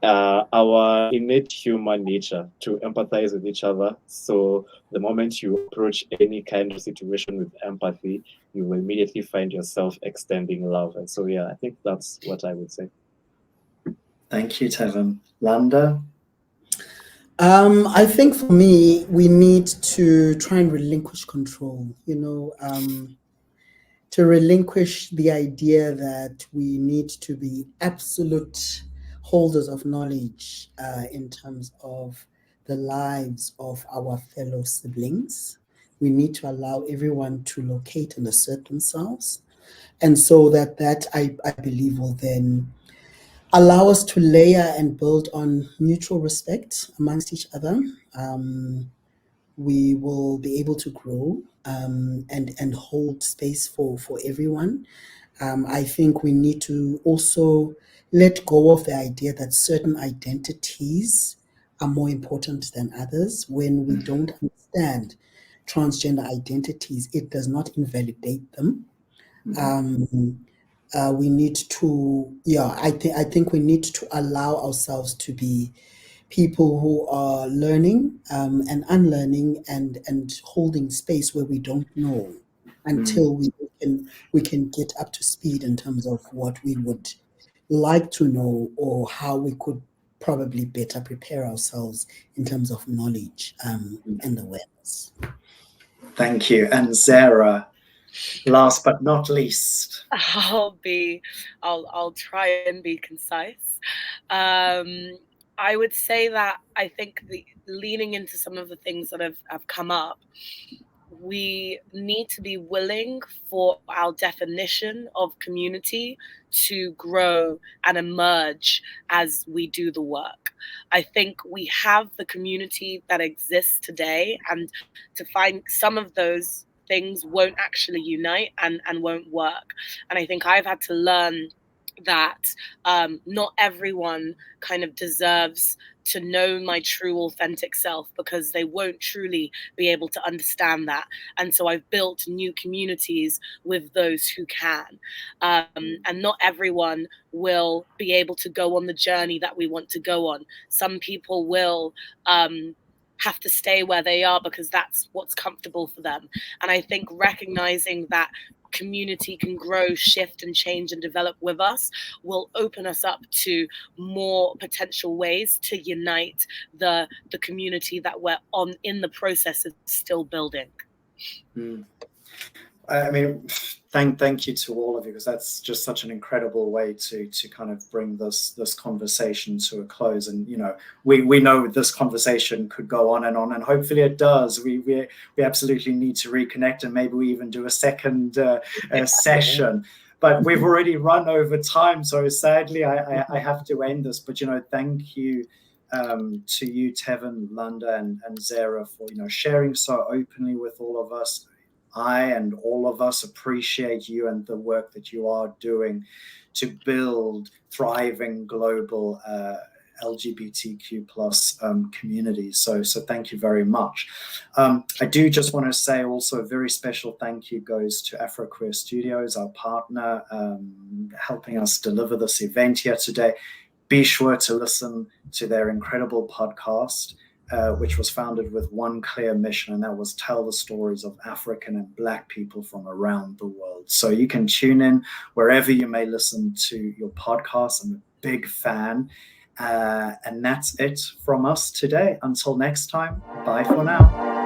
our innate human nature to empathize with each other. So the moment you approach any kind of situation with empathy, you will immediately find yourself extending love. And so, yeah, I think that's what I would say. Thank you, Tevin. Landa? I think for me, we need to try and relinquish control, to relinquish the idea that we need to be absolute holders of knowledge in terms of the lives of our fellow siblings. We need to allow everyone to locate and assert themselves. And so I believe will then allow us to layer and build on mutual respect amongst each other. We will be able to grow and hold space for everyone. I think we need to also let go of the idea that certain identities are more important than others. When we don't understand transgender identities, it does not invalidate them. We need to, I think we need to allow ourselves to be people who are learning and unlearning and holding space where we don't know until we can get up to speed in terms of what we would like to know or how we could probably better prepare ourselves in terms of knowledge and awareness. Thank you. And Zara, last but not least. I'll try and be concise. I would say that I think leaning into some of the things that have come up, we need to be willing for our definition of community to grow and emerge as we do the work. I think we have the community that exists today, and to find some of those things won't actually unite and won't work. And I think I've had to learn that not everyone kind of deserves to know my true authentic self, because they won't truly be able to understand that. And so I've built new communities with those who can. And not everyone will be able to go on the journey that we want to go on. Some people will have to stay where they are because that's what's comfortable for them. And I think recognizing that community can grow, shift, and change and develop with us will open us up to more potential ways to unite the community that we're on in the process of still building. I mean, thank you to all of you, because that's just such an incredible way to kind of bring this conversation to a close. And we know this conversation could go on, and hopefully it does. We absolutely need to reconnect, and maybe we even do a second session. But we've already run over time, so sadly I have to end this. But thank you to you, Tevin, Landa, and Zara, for sharing so openly with all of us. I and all of us appreciate you and the work that you are doing to build thriving global LGBTQ plus communities. So thank you very much. I do just want to say also a very special thank you goes to AfroQueer Studios, our partner, helping us deliver this event here today. Be sure to listen to their incredible podcast, which was founded with one clear mission, and that was tell the stories of African and Black people from around the world. So you can tune in wherever you may listen to your podcast. I'm a big fan. And that's it from us today. Until next time, bye for now.